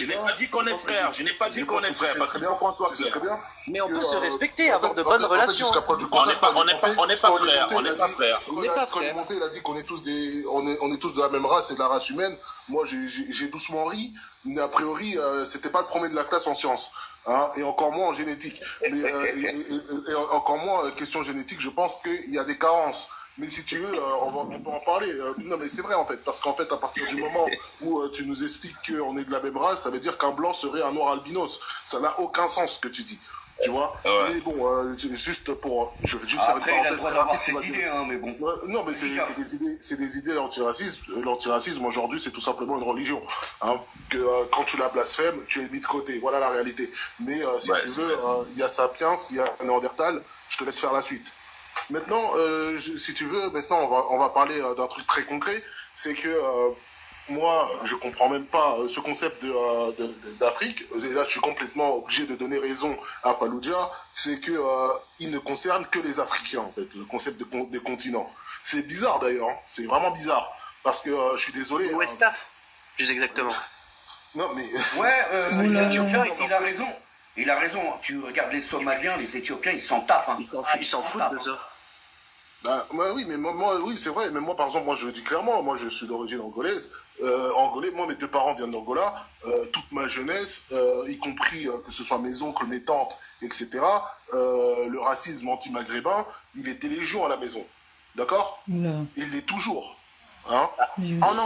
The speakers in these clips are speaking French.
Je n'ai pas dit qu'on est frères. Je n'ai pas dit qu'on est frères. Parce qu'il faut qu'on soit clair. Mais on peut se respecter, avoir de bonnes relations. On n'est pas frères. On n'est pas frères. On n'est pas frères. Quand il a dit qu'on est tous on est tous de la même race et de la race humaine, moi j'ai doucement ri, mais a priori c'était pas le premier de la classe en sciences. Hein, et encore moins en génétique. Mais, et encore moins question génétique, je pense qu'il y a des carences. Mais si tu veux, on peut en parler. Non, mais c'est vrai en fait, parce qu'en fait, à partir du moment où tu nous expliques qu'on est de la même race, ça veut dire qu'un blanc serait un noir albinos. Ça n'a aucun sens ce que tu dis. Tu vois. Ouais. Mais bon, juste pour, je vais juste faire une parenthèse très rapide. Ses idées, hein, mais bon. Non, mais c'est des idées l'antiracisme. L'antiracisme aujourd'hui, c'est tout simplement une religion. Hein, que quand tu la blasphèmes, tu es mis de côté. Voilà la réalité. Mais si tu veux, il y a Sapiens, il y a Néandertal. Je te laisse faire la suite. Maintenant, si tu veux, on va parler d'un truc très concret. C'est que moi, je comprends même pas ce concept d'Afrique. Et là, je suis complètement obligé de donner raison à Fallujah. C'est que il ne concerne que les Africains, en fait, le concept des continents. C'est bizarre d'ailleurs. Hein. C'est vraiment bizarre. Parce que je suis désolé. West Af, plus exactement. Non, mais. Ouais, les Éthiopiens, il a raison. Il a raison. Tu regardes les Somaliens, les Éthiopiens, ils s'en tapent. Hein. Ils s'en foutent de ça. Bah, oui, mais moi, oui, c'est vrai. Mais moi, par exemple, moi, je le dis clairement, moi, je suis d'origine angolaise. Angolais, moi, mes deux parents viennent d'Angola. Toute ma jeunesse, y compris que ce soit mes oncles, mes tantes, etc., le racisme anti-maghrébin, il était légion à la maison. D'accord? Il l'est toujours. Hein? En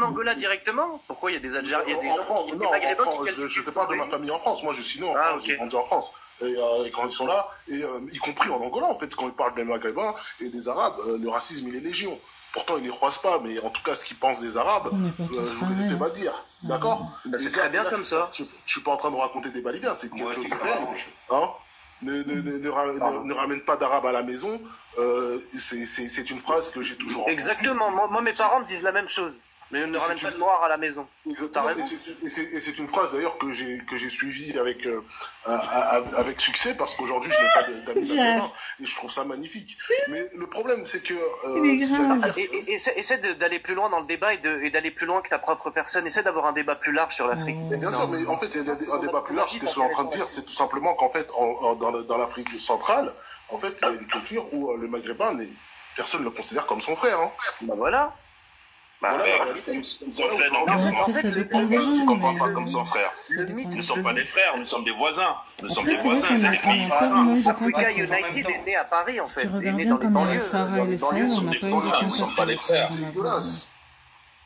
Angola directement? Pourquoi il y a des Algériens, il y a des gens qui, des Maghrébins qui... Je te parle de ma famille en France. Moi, je suis né en France, j'ai grandi en France. Et quand ils sont là, y compris en Angola, en fait, quand ils parlent des Maghrébins et des Arabes, le racisme, il est légion. Pourtant, ils ne les croisent pas, mais en tout cas, ce qu'ils pensent des Arabes, je vous les fais pas dire. D'accord? C'est très bien comme ça. Je suis pas en train de raconter des balivernes, c'est quelque chose de réel. Hein? Ne ramène pas d'arabe à la maison, c'est une phrase que j'ai toujours entendue. Exactement, moi mes parents me disent la même chose. Mais ne ramène pas de noir à la maison. Et c'est une phrase d'ailleurs que j'ai suivie avec succès parce qu'aujourd'hui je n'ai pas d'amis maghrébins et je trouve ça magnifique. Mais le problème c'est que essaie d'aller plus loin dans le débat et d'aller plus loin que ta propre personne. Essaie d'avoir un débat plus large sur l'Afrique. Bien sûr, mais en fait il y a un débat plus large. Ce que je suis en train de dire, c'est tout simplement qu'en fait dans l'Afrique centrale, en fait il y a une culture où le maghrébin personne ne le considère comme son frère. Hein. Bah voilà. Bah, en fait, tu comprends pas comme son frère. Nous ne sommes pas des frères, nous sommes des voisins. Nous sommes des voisins, c'est des pays voisins. Africa United est né à Paris, en fait. Il est né dans les banlieues. Nous sommes des voisins, nous ne sommes pas des frères.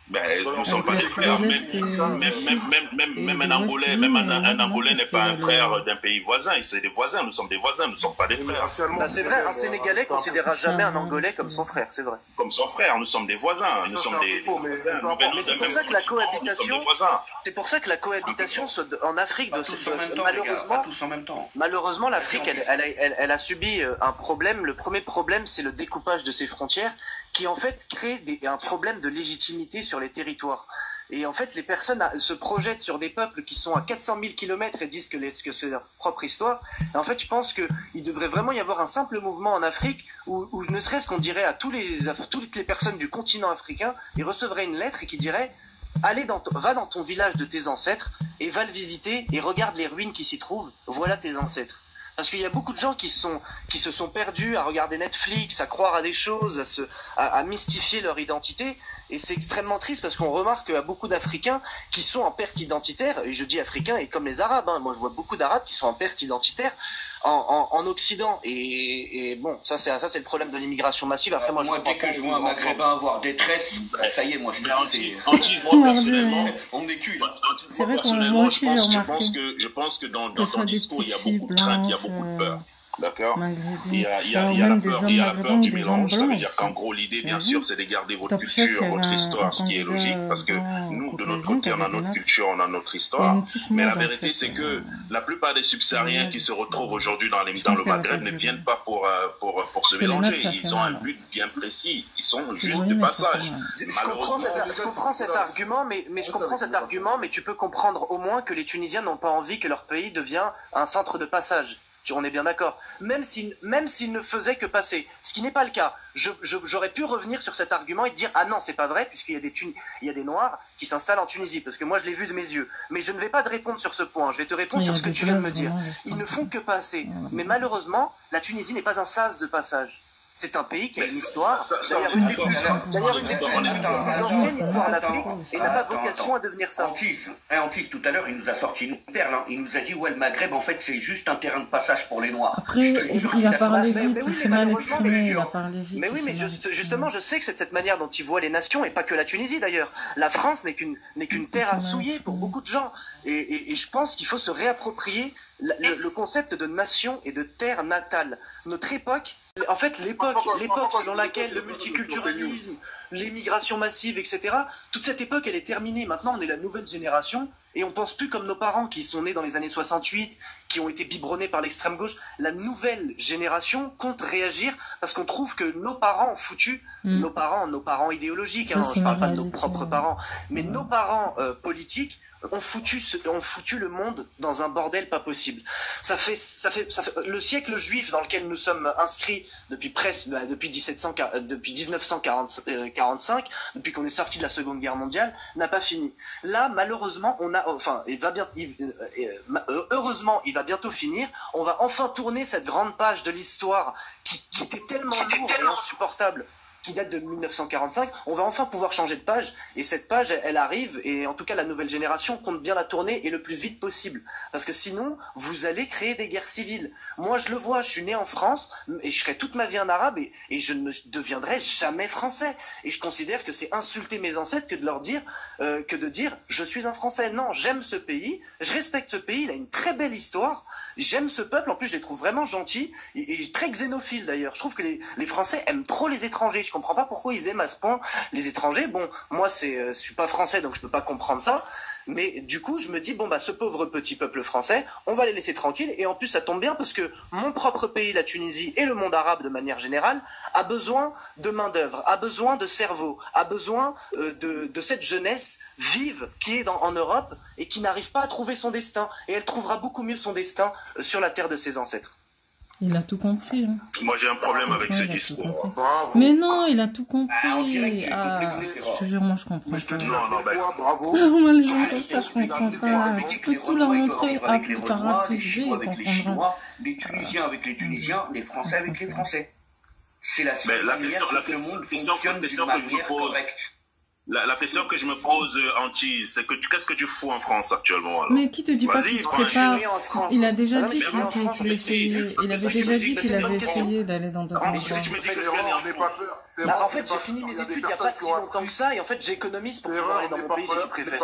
Ben, nous ne sommes pas des frères. Même un Angolais, un Angolais n'est pas un frère d'un pays voisin. C'est des voisins. Nous sommes des voisins. Nous ne sommes pas des frères. Ben, c'est vrai. Un Sénégalais considérera jamais un Angolais comme son frère. C'est vrai. Comme son frère. Nous sommes des voisins. Nous sommes des. C'est pour ça que la cohabitation. C'est pour ça que la cohabitation en Afrique, malheureusement, l'Afrique, elle a subi un problème. Le premier problème, c'est le découpage de ses frontières, qui en fait crée un problème de légitimité sur les territoires. Et en fait, les personnes se projettent sur des peuples qui sont à 400 000 kilomètres et disent que c'est leur propre histoire. Et en fait, je pense qu'il devrait vraiment y avoir un simple mouvement en Afrique où ne serait-ce qu'on dirait à toutes les personnes du continent africain, ils recevraient une lettre et qui dirait va dans ton village de tes ancêtres et va le visiter et regarde les ruines qui s'y trouvent, voilà tes ancêtres. Parce qu'il y a beaucoup de gens qui se sont perdus à regarder Netflix, à croire à des choses, à mystifier leur identité. Et c'est extrêmement triste parce qu'on remarque qu'il y a beaucoup d'Africains qui sont en perte identitaire. Et je dis Africains et comme les Arabes. Hein. Moi, je vois beaucoup d'Arabes qui sont en perte identitaire en Occident. Et bon, ça c'est le problème de l'immigration massive. Après, moi, dès que je vois un Maghrébin avoir détresse, ça y est, moi, je personnellement, on est cul. Personnellement, je pense que dans ton discours, il y a beaucoup de crainte, il y a beaucoup de peur. D'accord. Il y a la peur du mélange. Ça veut dire qu'en gros, l'idée, bien sûr, c'est de garder votre culture, votre histoire, ce qui est logique, parce que nous, de notre côté, on a notre culture, on a notre histoire. Mais la vérité, c'est que la plupart des subsahariens qui se retrouvent aujourd'hui dans le Maghreb ne viennent pas pour se mélanger. Ils ont un but bien précis. Ils sont juste de passage. Je comprends cet argument, mais tu peux comprendre au moins que les Tunisiens n'ont pas envie que leur pays devienne un centre de passage. On est bien d'accord. Même s'il ne faisait que passer, ce qui n'est pas le cas. J'aurais pu revenir sur cet argument et dire ah non, c'est pas vrai, puisqu'il y a des Noirs qui s'installent en Tunisie, parce que moi je l'ai vu de mes yeux. Mais je ne vais pas te répondre sur ce point, je vais te répondre sur ce que tu viens de me dire. Ils ne font que passer. Mais malheureusement, la Tunisie n'est pas un sas de passage. C'est un pays qui a une histoire, d'ailleurs une des plus anciennes histoires d'Afrique, et n'a pas vocation à devenir ça. Antisse, tout à l'heure, il nous a sorti une perle. Il nous a dit, ouais, le Maghreb, en fait, c'est juste un terrain de passage pour les Noirs. Après, il a parlé vite, il s'est mal exprimé, il a parlé vite. Mais oui, mais justement, je sais que c'est de cette manière dont il voit les nations, et pas que la Tunisie d'ailleurs. La France n'est qu'une terre à souiller pour beaucoup de gens. Et je pense qu'il faut se réapproprier le concept de nation et de terre natale. Notre époque, en fait, l'époque dans laquelle le multiculturalisme, l'immigration massive, etc., toute cette époque, elle est terminée. Maintenant, on est la nouvelle génération et on pense plus comme nos parents qui sont nés dans les années 68, qui ont été biberonnés par l'extrême gauche. La nouvelle génération compte réagir parce qu'on trouve que nos parents ont foutu, nos parents idéologiques, hein, je parle pas de nos propres parents, mais nos parents politiques ont foutu le monde dans un bordel pas possible. Ça fait le siècle juif dans lequel nous sommes inscrits depuis 1945, depuis qu'on est sorti de la Seconde Guerre mondiale, n'a pas fini. Là, malheureusement, heureusement, il va bientôt finir. On va enfin tourner cette grande page de l'histoire qui était tellement lourde et insupportable, qui date de 1945, on va enfin pouvoir changer de page, et cette page, elle arrive, et en tout cas la nouvelle génération compte bien la tourner, et le plus vite possible, parce que sinon, vous allez créer des guerres civiles. Moi, je le vois, je suis né en France, et je serai toute ma vie un arabe, et je ne deviendrai jamais français, et je considère que c'est insulter mes ancêtres que de leur dire, je suis un Français. Non, j'aime ce pays, je respecte ce pays, il a une très belle histoire, j'aime ce peuple, en plus je les trouve vraiment gentils, et très xénophiles d'ailleurs. Je trouve que les Français aiment trop les étrangers. Je comprends pas pourquoi ils aiment à ce point les étrangers. Bon, moi je suis pas français donc je peux pas comprendre ça, mais du coup je me dis bon bah ce pauvre petit peuple français, on va les laisser tranquilles, et en plus ça tombe bien parce que mon propre pays, la Tunisie, et le monde arabe de manière générale a besoin de main d'œuvre, a besoin de cerveau, a besoin de cette jeunesse vive qui est en Europe et qui n'arrive pas à trouver son destin, et elle trouvera beaucoup mieux son destin sur la terre de ses ancêtres. Il a tout compris. Hein. Moi, j'ai un problème avec ce discours. Mais non, il a tout compris. Je te jure, moi, je comprends pas. Bravo. Moi, les gens comme ça, je comprends pas. Tu peux tout leur montrer par A plus B, ils comprendront. Les Tunisiens avec les Tunisiens, les Français avec les Français. C'est la seule manière que ce monde fonctionne d'une manière correcte. La question que je me pose, Antisse, c'est que qu'est-ce que tu fous en France actuellement alors? Mais qui te dit pas qu'il se prépare? Il a déjà dit qu'il essayait. Il avait déjà dit qu'il avait essayé d'aller dans d'autres endroits. Si tu me dis que n'aie pas peur. En fait, j'ai fini mes études il n'y a pas si longtemps que ça, et en fait, j'économise pour pouvoir aller dans mon pays si je préfère.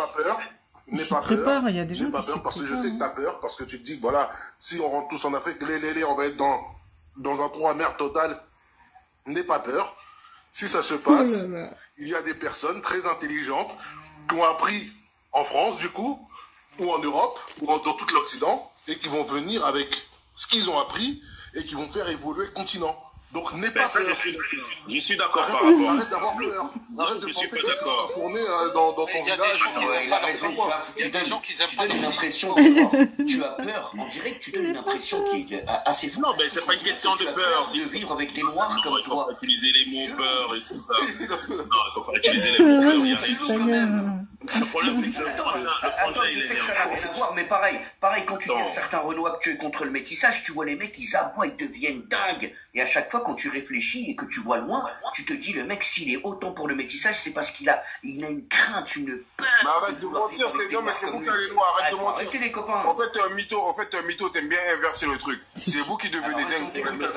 N'aie pas peur. Il y a des gens qui se parce que je sais que tu as peur, parce que tu te dis que voilà, si on rentre tous en Afrique, on va être dans un trou à mer total. N'aie pas peur. Si ça se passe, il y a des personnes très intelligentes qui ont appris en France, du coup, ou en Europe, ou dans tout l'Occident, et qui vont venir avec ce qu'ils ont appris et qui vont faire évoluer le continent. Donc, n'aie pas peur. Je suis d'accord par rapport. Arrête d'avoir peur. Arrête de penser que on est dans ton village. Il y a des gens qui aiment pas l'impression. Tu as peur. On dirait que tu donnes une impression qui est assez forte. Non, mais c'est pas une question de peur. De vivre avec des noirs comme toi. Il faut pas utiliser les mots peur et tout ça. Non, il faut pas utiliser les mots peur. Il y a rien. Le problème, c'est que le frangin, il est mais pareil, quand tu dis à certains Renois que tu es contre le métissage, tu vois les mecs, ils aboient, ils deviennent dingues. Et à chaque fois, quand tu réfléchis et que tu vois loin, tu te dis, le mec, s'il est autant pour le métissage, c'est parce qu'il a une crainte, une peur. Mais arrête de mentir, non, mais c'est vous qui allez loin, arrête de mentir. Arrêtez les copains. En fait, Mytho, t'aimes bien inverser le truc. C'est vous qui devenez dingue pour les meufs.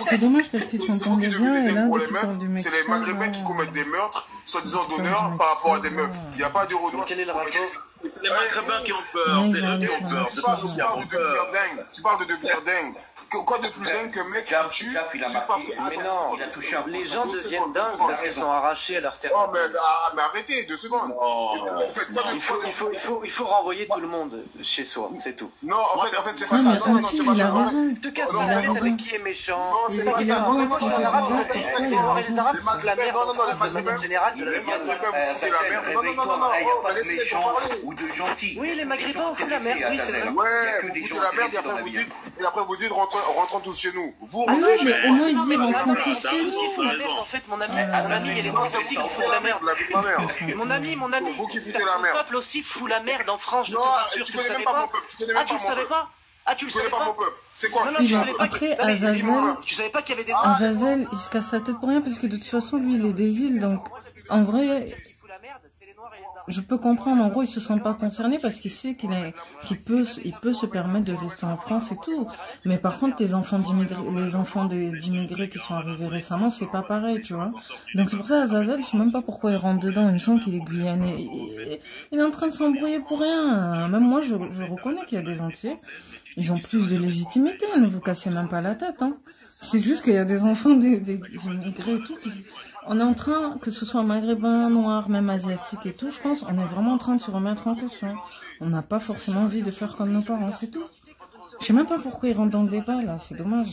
C'est dommage parce qu'ils sont vous qui devenez dingue pour les meufs. C'est les Maghrébins qui commettent des meurtres, soi-disant d'honneur, par rapport à des meufs. Il n'y a pas de Renois. Quel est le rapport? C'est les Maghrébins qui ont peur, c'est eux qui ont peur. Tu parles de devenir dingue. Quoi de plus dingue qu'un mec qui tue juste parce que... Mais non, les gens deviennent dingues parce qu'ils sont arrachés à leur terre. Oh, mais arrêtez, 2 secondes. Il faut renvoyer tout le monde chez soi, c'est tout. Non, en fait, c'est pas ça. Non, c'est pas ça. Te casse pas la tête avec qui est méchant. Non, c'est pas ça. Moi, je suis en arabe, je te dis, les Noirs et les Arabes foutent la merde. En général, les Maghrébins, vous foutez la merde. Non, il n'y a pas de méchants ou de gentils. Oui, les Maghrébins, on fout la merde, oui, c'est vrai. Ouais, vous foutez la merde et après vous dites rentrons tous chez nous. Ah non, mais au moins il dit rentrons tous chez nous. Aussi fout la merde, en fait, mon ami, elle est pas aussi qui fout la merde. Mon ami, vous qui foutez la merde. Le peuple aussi fout la merde en France, je te rassure, tu le savais pas. Ah, tu le savais pas? Ah, tu le savais pas? C'est quoi? Non, tu savais pas. Après, Azazel, tu savais pas qu'il y avait des... Azazel, il se casse la tête pour rien parce que de toute façon, lui, il est des îles, donc en vrai... Je peux comprendre, en gros, il se sent pas concerné parce qu'il sait qu'il peut se permettre de rester en France et tout. Mais par contre, les enfants d'immigrés qui sont arrivés récemment, c'est pas pareil, tu vois. Donc c'est pour ça, Azazel, je sais même pas pourquoi il rentre dedans. Il me semble qu'il est guyanais. Il est en train de s'embrouiller pour rien. Même moi, je reconnais qu'il y a des entiers. Ils ont plus de légitimité, ne vous cassez même pas la tête, hein. C'est juste qu'il y a des enfants des immigrés et tout on est en train, que ce soit maghrébin, noir, même asiatique et tout, je pense, on est vraiment en train de se remettre en question. On n'a pas forcément envie de faire comme nos parents, c'est tout. Je sais même pas pourquoi ils rentrent dans le débat, là, c'est dommage.